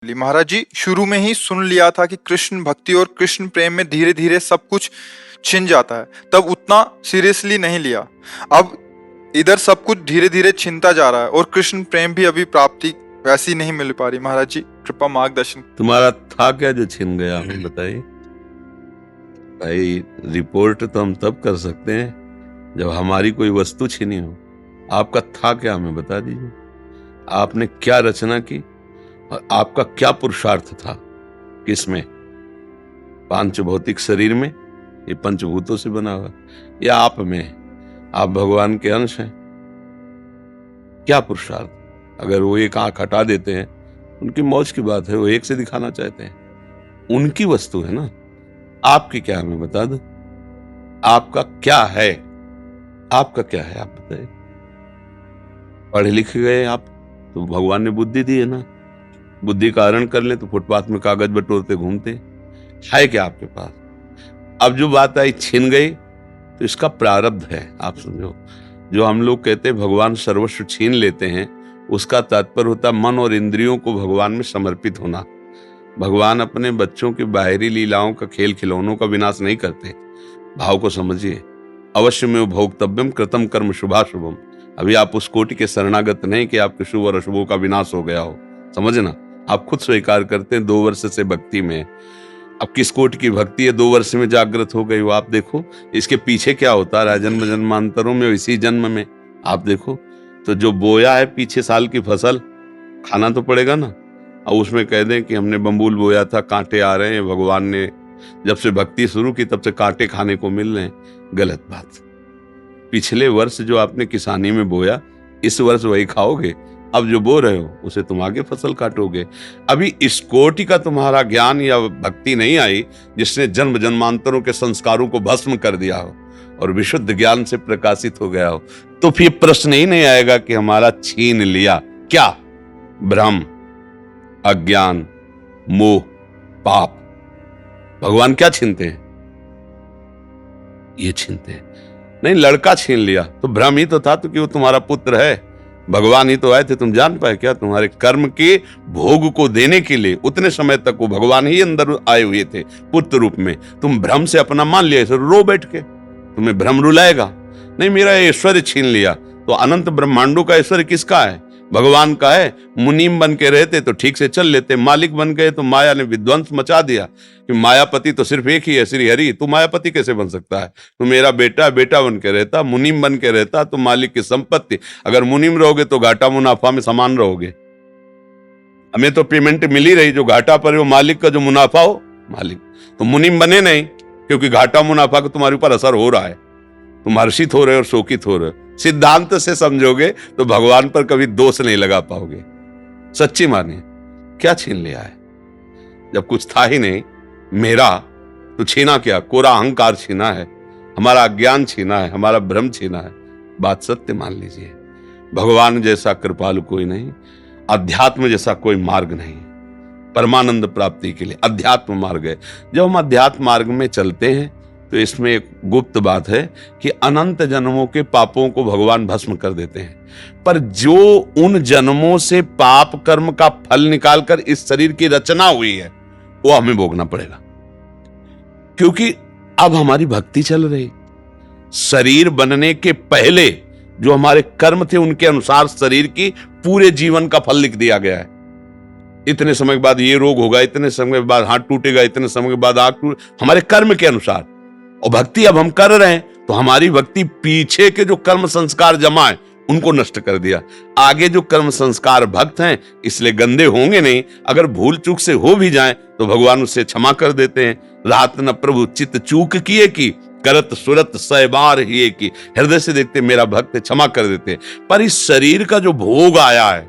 महाराज जी, शुरू में ही सुन लिया था कि कृष्ण भक्ति और कृष्ण प्रेम में धीरे धीरे सब कुछ छिन जाता है, तब उतना सीरियसली नहीं लिया। अब इधर सब कुछ धीरे धीरे छिनता जा रहा है और कृष्ण प्रेम भी अभी प्राप्ति वैसी नहीं मिल पा रही। महाराज जी कृपा मार्गदर्शन। तुम्हारा था क्या जो छिन गया, हमें बताइए भाई। रिपोर्ट तो हम तब कर सकते हैं जब हमारी कोई वस्तु छिनी हो। आपका था क्या, हमें बता दीजिए। आपने क्या रचना की और आपका क्या पुरुषार्थ था, किसमें? पांच भौतिक शरीर में, ये पंचभूतों से बना हुआ, या आप में? आप भगवान के अंश हैं। क्या पुरुषार्थ? अगर वो एक आंख हटा देते हैं, उनकी मौज की बात है, वो एक से दिखाना चाहते हैं, उनकी वस्तु है ना। आपकी क्या, हमें बता दो। आपका क्या है? आपका क्या है, आप बताइए। पढ़े लिखे गए आप तो भगवान ने बुद्धि दी है ना। बुद्धि का हरण कर ले तो फुटपाथ में कागज बटोरते घूमते। है क्या आपके पास? अब जो बात आई छिन गई, तो इसका प्रारब्ध है, आप समझो। जो हम लोग कहते हैं भगवान सर्वस्व छीन लेते हैं, उसका तात्पर्य होता मन और इंद्रियों को भगवान में समर्पित होना। भगवान अपने बच्चों की बाहरी लीलाओं का, खेल खिलौनों का विनाश नहीं करते। भाव को समझिए। अवश्य में भोक्तव्यम कृतम कर्म शुभाशुभम। अभी आप उस कोटि के शरणागत नहीं कि आपके शुभ और अशुभों का विनाश हो गया हो, समझना। आप खुद स्वीकार करते हैं 2 वर्ष से भक्ति में। अब किस कोटि की भक्ति है 2 वर्ष में जागृत हो गई वो आप देखो। इसके पीछे क्या होता है जन्म जन्मांतरों में, इसी जन्म में आप देखो। तो जो बोया है पीछे साल की फसल, खाना तो पड़ेगा ना। और उसमें कह दें कि हमने बम्बूल बोया था, कांटे आ रहे हैं, भगवान ने जब से भक्ति शुरू की तब से कांटे खाने को मिल रहे हैं, गलत बात। पिछले वर्ष जो आपने किसानी में बोया, इस वर्ष वही खाओगे। अब जो बो रहे हो उसे तुम आगे फसल काटोगे। अभी इस कोटि का तुम्हारा ज्ञान या भक्ति नहीं आई जिसने जन्म जन्मांतरों के संस्कारों को भस्म कर दिया हो और विशुद्ध ज्ञान से प्रकाशित हो गया हो, तो फिर प्रश्न ही नहीं आएगा कि हमारा छीन लिया क्या। भ्रम, अज्ञान, मोह, पाप। भगवान क्या छीनते हैं? ये छीनते हैं। नहीं, लड़का छीन लिया तो भ्रम ही तो था, तो कि वो तुम्हारा पुत्र है। भगवान ही तो आए थे, तुम जान पाए क्या? तुम्हारे कर्म के भोग को देने के लिए उतने समय तक वो भगवान ही अंदर आए हुए थे पुत्र रूप में। तुम भ्रम से अपना मान लिया, इसे रो बैठ के। तुम्हें भ्रम रुलाएगा नहीं। मेरा ऐश्वर्य छीन लिया, तो अनंत ब्रह्मांडों का ऐश्वर्य किसका है? भगवान का है। मुनीम बन के रहते तो ठीक से चल लेते, मालिक बन गए तो माया ने विध्वंस मचा दिया कि मायापति तो सिर्फ एक ही है, श्री हरि। तू मायापति कैसे बन सकता है? तू मेरा बेटा बेटा बन के रहता, मुनीम बन के रहता तो मालिक की संपत्ति। अगर मुनीम रहोगे तो घाटा मुनाफा में समान रहोगे। हमें तो पेमेंट मिल ही रही, जो घाटा पर हो मालिक का, जो मुनाफा हो मालिक। तो मुनीम बने नहीं, क्योंकि घाटा मुनाफा का तुम्हारे ऊपर असर हो रहा है। तुम हर्षित हो रहे हो और शोकित हो रहे हो। सिद्धांत से समझोगे तो भगवान पर कभी दोष नहीं लगा पाओगे। सच्ची मानिए। क्या छीन लिया है? जब कुछ था ही नहीं मेरा, तो छीना क्या? कोरा अहंकार छीना है, हमारा अज्ञान छीना है, हमारा भ्रम छीना है। बात सत्य मान लीजिए। भगवान जैसा कृपालु कोई नहीं, अध्यात्म जैसा कोई मार्ग नहीं। परमानंद प्राप्ति के लिए अध्यात्म मार्ग है। जब हम अध्यात्म मार्ग में चलते हैं तो इसमें एक गुप्त बात है कि अनंत जन्मों के पापों को भगवान भस्म कर देते हैं। पर जो उन जन्मों से पाप कर्म का फल निकालकर इस शरीर की रचना हुई है, वो हमें भोगना पड़ेगा। क्योंकि अब हमारी भक्ति चल रही। शरीर बनने के पहले जो हमारे कर्म थे, उनके अनुसार शरीर की पूरे जीवन का फल लिख दिया गया है। इतने समय के बाद ये रोग होगा, इतने समय के बाद हाथ टूटेगा, इतने समय के बाद आंख टूट, हमारे कर्म के अनुसार। और भक्ति अब हम कर रहे हैं तो हमारी भक्ति पीछे के जो कर्म संस्कार जमा है उनको नष्ट कर दिया। आगे जो कर्म संस्कार भक्त हैं इसलिए गंदे होंगे नहीं। अगर भूल चूक से हो भी जाएं तो भगवान उससे क्षमा कर देते हैं। रात न प्रभु चित्त चूक किए की, करत सुरत 100 बार ही की। हृदय से देखते मेरा भक्त क्षमा कर देते हैं। पर इस शरीर का जो भोग आया है,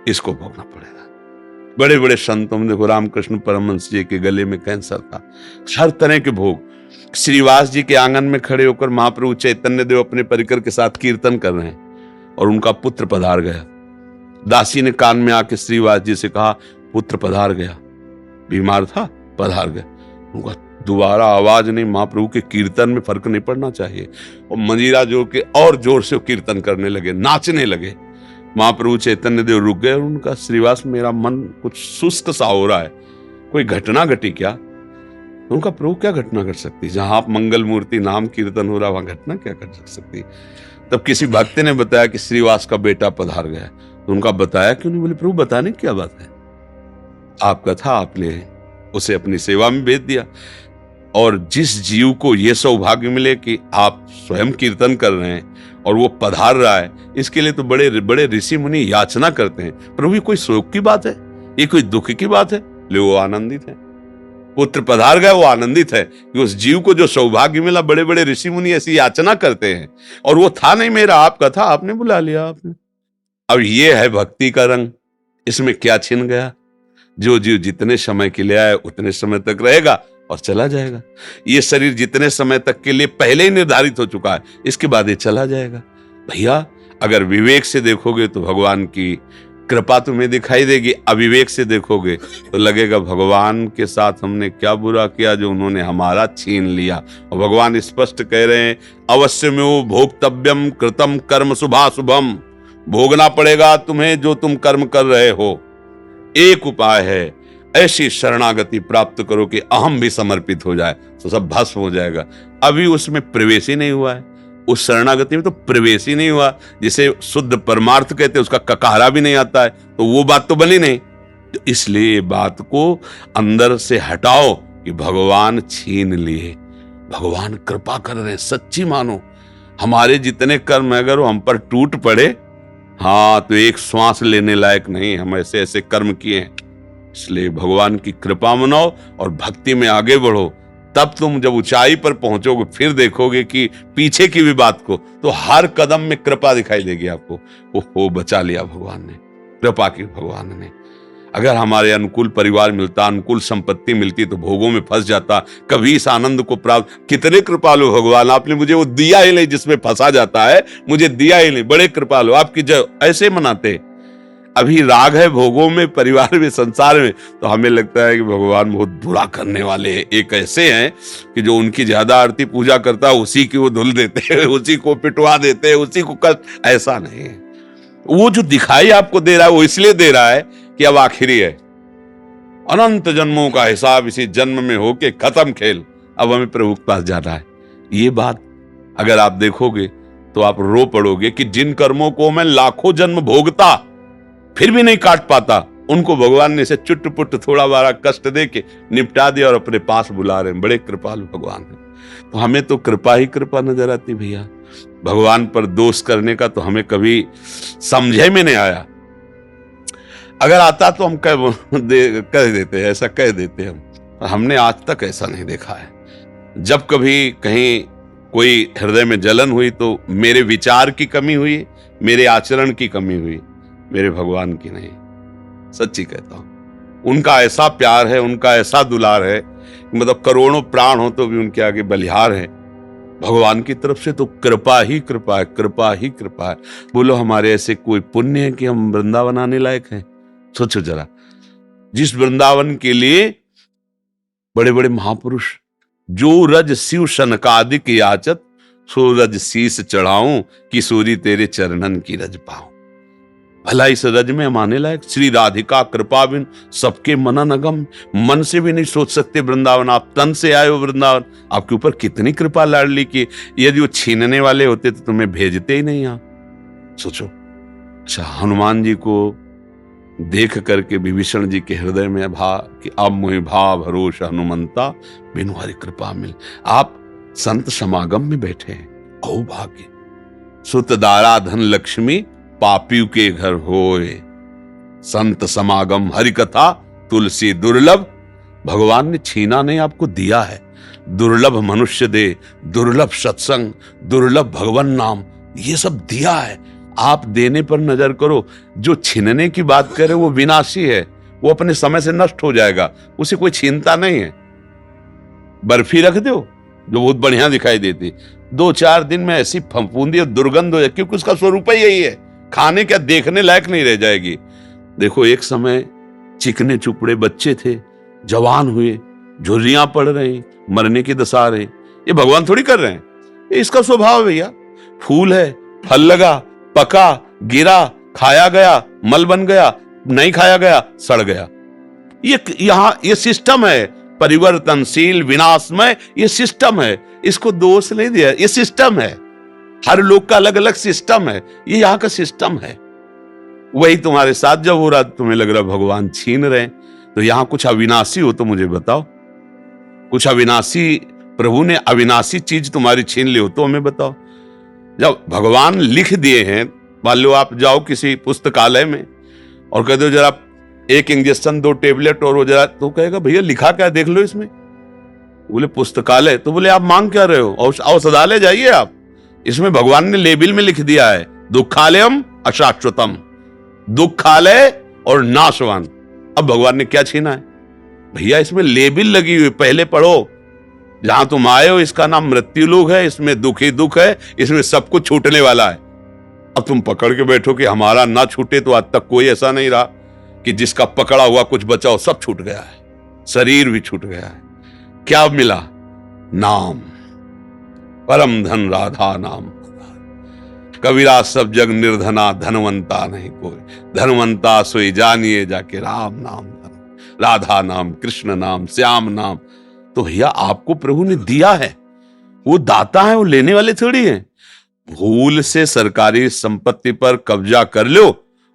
इसको भोगना पड़ेगा। बड़े बड़े संतों में देखो, रामकृष्ण परमहंस जी के गले में कैंसर था, हर तरह के भोग। श्रीवास जी के आंगन में खड़े होकर महाप्रभु चैतन्य देव अपने परिकर के साथ कीर्तन कर रहे हैं और उनका पुत्र पधार गया। दासी ने कान में आके श्रीवास जी से कहा, पुत्र पधार गया। बीमार था, पधार गया। उनका दोबारा आवाज नहीं। महाप्रभु के कीर्तन में फर्क नहीं पड़ना चाहिए। और मंजीरा जोड़ के और जोर से कीर्तन करने लगे, नाचने लगे। महाप्रभु चैतन्य देव रुक गए और उनका, श्रीवास मेरा मन कुछ सुस्त सा हो रहा है, कोई घटना घटी क्या? उनका, प्रभु क्या घटना घट सकती, जहां आप मंगल मूर्ति नाम कीर्तन हो रहा वहां घटना क्या घट सकती? तब किसी भक्त ने बताया कि श्रीवास का बेटा पधार गया। तो उनका बताया क्यों नहीं? बोले प्रभु बताने की क्या बात है, आपका था, आपने उसे अपनी सेवा में भेज दिया। और जिस जीव को यह सौभाग्य मिले कि आप स्वयं कीर्तन कर रहे हैं और वो पधार रहा है, इसके लिए तो बड़े बड़े ऋषि मुनि याचना करते हैं। प्रभु ये कोई शोक की बात है, ये कोई दुख की बात है? ले वो आनंदित है, पुत्र पधार गया, वो आनंदित है कि उस जीव को जो सौभाग्य मिला। बड़े बड़े ऋषि मुनि ऐसी याचना करते हैं, और वो था नहीं मेरा, आपका था, आपने बुला लिया आपने। अब ये है भक्ति का रंग, इसमें क्या छिन गया? जो जीव जितने समय के लिए आए उतने समय तक रहेगा और चला जाएगा। ये शरीर जितने समय तक के लिए पहले ही निर्धारित हो चुका है, इसके बाद ये चला जाएगा। भैया अगर विवेक से देखोगे तो भगवान की कृपा तुम्हें दिखाई देगी, अविवेक से देखोगे तो लगेगा भगवान के साथ हमने क्या बुरा किया जो उन्होंने हमारा छीन लिया। और भगवान स्पष्ट कह रहे हैं, अवश्य में वो भोक्तव्यम कृतम कर्म शुभाशुभम, भोगना पड़ेगा तुम्हें जो तुम कर्म कर रहे हो। एक उपाय है, ऐसी शरणागति प्राप्त करो कि अहम भी समर्पित हो जाए, तो सब भस्म हो जाएगा। अभी उसमें प्रवेश ही नहीं हुआ है, उस शरणागति में तो प्रवेश ही नहीं हुआ, जिसे शुद्ध परमार्थ कहते हैं, उसका ककारा भी नहीं आता है, तो वो बात तो बनी नहीं। तो इसलिए बात को अंदर से हटाओ कि भगवान छीन लिए, भगवान कृपा कर रहे हैं, सच्ची मानो। हमारे जितने कर्म अगर वो हम पर टूट पड़े, हाँ, तो एक श्वास लेने लायक नहीं, हम ऐसे ऐसे कर्म किए हैं। इसलिए भगवान की कृपा मनाओ और भक्ति में आगे बढ़ो, तब तुम जब ऊंचाई पर पहुंचोगे फिर देखोगे कि पीछे की भी बात को, तो हर कदम में कृपा दिखाई देगी आपको। ओहो, बचा लिया भगवान ने, कृपा की भगवान ने। अगर हमारे अनुकूल परिवार मिलता, अनुकूल संपत्ति मिलती, तो भोगों में फंस जाता, कभी इस आनंद को प्राप्त। कितने कृपालु भगवान, आपने मुझे वो दिया ही नहीं जिसमें फंसा जाता है, मुझे दिया ही नहीं, बड़े कृपालु, आपकी जय। ऐसे मनाते। अभी राग है भोगों में, परिवार में, संसार में, तो हमें लगता है कि भगवान बहुत बुरा करने वाले हैं। एक ऐसे हैं कि जो उनकी ज्यादा आरती पूजा करता है उसी की वो धुल देते हैं, उसी को पिटवा देते हैं, उसी को कष्ट। ऐसा नहीं है, वो जो दिखाई आपको दे रहा है वो इसलिए दे रहा है कि अब आखिरी है, अनंत जन्मों का हिसाब इसी जन्म में होके खत्म खेल, अब हमें प्रभु के पास जाना है। ये बात अगर आप देखोगे तो आप रो पड़ोगे कि जिन कर्मों को मैं लाखों जन्म भोगता फिर भी नहीं काट पाता, उनको भगवान ने इसे चुट पुट थोड़ा बारा कष्ट दे के निपटा दिया और अपने पास बुला रहे हैं। बड़े कृपालु भगवान है। तो हमें तो कृपा ही कृपा नजर आती भैया। भगवान पर दोष करने का तो हमें कभी समझे में नहीं आया। अगर आता तो हम कह देते हैं, ऐसा कह देते हम, पर हमने आज तक ऐसा नहीं देखा है। जब कभी कहीं कोई हृदय में जलन हुई तो मेरे विचार की कमी हुई, मेरे आचरण की कमी हुई, मेरे भगवान की नहीं। सच्ची कहता हूं, उनका ऐसा प्यार है, उनका ऐसा दुलार है, मतलब करोड़ों प्राण हो तो भी उनके आगे बलिहार है। भगवान की तरफ से तो कृपा ही कृपा है, कृपा ही कृपा है। बोलो हमारे ऐसे कोई पुण्य है कि हम वृंदावन आने लायक हैं? सोचो जरा, जिस वृंदावन के लिए बड़े बड़े महापुरुष, जो रज शिव शनकादिक याचत, सो रज शीस चढ़ाऊं, किशोरी तेरे चरणन की रज पाऊं। भला इस रज में हम आने लायक? श्री राधिका कृपा बिन सबके मना नगम, मन से भी नहीं सोच सकते वृंदावन। आप तन से आए हो वृंदावन, आपके ऊपर कितनी कृपा लाडली की। यदि वो छीनने वाले होते तो तुम्हें भेजते ही नहीं यहाँ। सोचो। अच्छा, हनुमान जी को देख करके विभीषण जी के हृदय में भा कि अब मुझे भाव भरोस हनुमंता, बिनु हरि कृपा मिल। आप संत समागम में बैठे हैं, ओ भाग्य। सुत दारा धन लक्ष्मी, पापियों के घर होए, संत समागम हरि कथा, तुलसी दुर्लभ। भगवान ने छीना नहीं, आपको दिया है। दुर्लभ मनुष्य दे, दुर्लभ सत्संग, दुर्लभ भगवान नाम, ये सब दिया है। आप देने पर नजर करो। जो छीनने की बात करे वो विनाशी है, वो अपने समय से नष्ट हो जाएगा, उसे कोई छीनता नहीं है। बर्फी रख दो जो बहुत बढ़िया दिखाई देती, 2-4 दिन में ऐसी फफूंदी और दुर्गंध हो जाए, क्योंकि उसका स्वरूप ही यही है। खाने क्या देखने लायक नहीं रह जाएगी। देखो, एक समय चिकने चुपड़े बच्चे थे, जवान हुए, झुर्रियां पड़ रही, मरने की दशा रही। ये भगवान थोड़ी कर रहे हैं, ये इसका स्वभाव है भैया। फूल है, फल लगा, पका, गिरा, खाया गया मल बन गया, नहीं खाया गया सड़ गया। ये सिस्टम है, परिवर्तनशील विनाशमय ये सिस्टम है, इसको दोष नहीं दिया, ये सिस्टम है। हर लोग का अलग अलग सिस्टम है, ये यहाँ का सिस्टम है। वही तुम्हारे साथ जब हो रहा तुम्हें लग रहा भगवान छीन रहे हैं, तो यहां कुछ अविनाशी हो तो मुझे बताओ, कुछ अविनाशी प्रभु ने अविनाशी चीज तुम्हारी छीन ली हो तो हमें बताओ। जब भगवान लिख दिए हैं, मान लो आप जाओ किसी पुस्तकालय में और कह दो जरा एक इंजेक्शन 2 टेबलेट और वो जरा, तो कहेगा भैया लिखा क्या देख लो इसमें। बोले पुस्तकालय, तो बोले आप मांग क्या रहे हो, औषधालय जाइए आप, इसमें भगवान ने लेबिल में लिख दिया है दुखालयम अशाश्वतम, दुखालय और नाशवान। अब भगवान ने क्या छीना है भैया, इसमें लेबिल लगी हुई, पहले पढ़ो, जहां तुम आए हो इसका नाम मृत्यु लोक है, इसमें दुख ही दुख है, इसमें सब कुछ छूटने वाला है। अब तुम पकड़ के बैठो कि हमारा ना छूटे, तो आज तक कोई ऐसा नहीं रहा कि जिसका पकड़ा हुआ कुछ बचा हो, सब छूट गया है, शरीर भी छूट गया है। क्या मिला, नाम, परम धन राधा नाम। कबीरा सब जग निर्धना, धनवंता नहीं कोई, धनवंता सोई जानिए जाके राम नाम, राधा नाम, कृष्ण नाम, श्याम नाम। तो भैया आपको प्रभु ने दिया है, वो दाता है, वो लेने वाले थोड़ी हैं। भूल से सरकारी संपत्ति पर कब्जा कर लो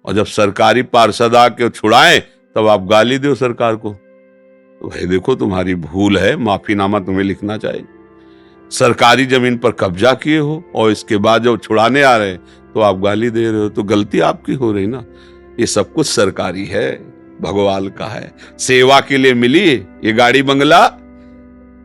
और जब सरकारी पार्षद आके छुड़ाए तब आप गाली दो सरकार को, तो भाई देखो तुम्हारी भूल है, माफीनामा तुम्हें लिखना चाहिए। सरकारी जमीन पर कब्जा किए हो और इसके बाद जब छुड़ाने आ रहे तो आप गाली दे रहे हो, तो गलती आपकी हो रही ना। ये सब कुछ सरकारी है, भगवान का है, सेवा के लिए मिली ये गाड़ी बंगला,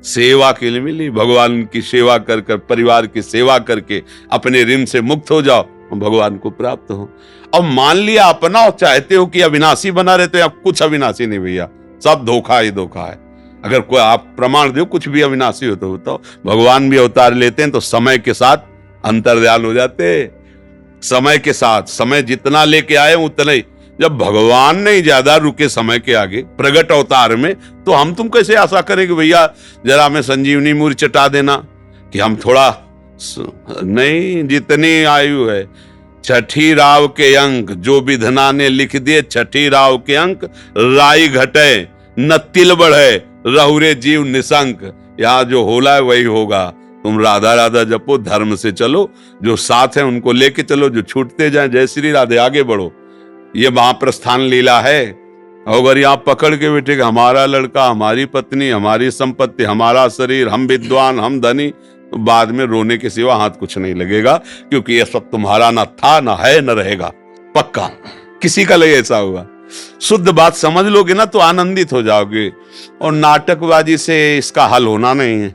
सेवा के लिए मिली। भगवान की सेवा कर कर, परिवार की सेवा करके अपने ऋण से मुक्त हो जाओ, भगवान को प्राप्त हो। अब मान लिया अपना और चाहते हो कि अविनाशी बना रहते हो, अब कुछ अविनाशी नहीं भैया, सब धोखा ही धोखा है। अगर कोई आप प्रमाण दो कुछ भी अविनाशी हो तो बताओ। भगवान भी अवतार लेते हैं तो समय के साथ अंतर्ध्यान हो जाते, समय के साथ, समय जितना लेके आए उतना ही। जब भगवान नहीं ज्यादा रुके समय के आगे प्रगट अवतार में, तो हम तुम कैसे आशा करें कि भैया जरा हमें संजीवनी मूर्ति चटा देना, कि हम थोड़ा नहीं, जितनी आयु है, छठी राव के अंक जो विधना ने लिख दिए, छठी राव के अंक राई घटे न तिल बढ़े, रहुरे जीव निशंक। यहाँ जो होला है वही होगा। तुम राधा राधा जपो, धर्म से चलो, जो साथ है उनको लेके चलो, जो छूटते जाए जय श्री राधे, आगे बढ़ो। ये महाप्रस्थान लीला है। अगर यहाँ पकड़ के बैठे हमारा लड़का, हमारी पत्नी, हमारी संपत्ति, हमारा शरीर, हम विद्वान, हम धनी, तो बाद में रोने के सिवा हाथ कुछ नहीं लगेगा, क्योंकि ये सब तुम्हारा ना था, ना है, न रहेगा, पक्का किसी का लिए ऐसा होगा। शुद्ध बात समझ लोगे ना तो आनंदित हो जाओगे, और नाटकबाजी से इसका हल होना नहीं है।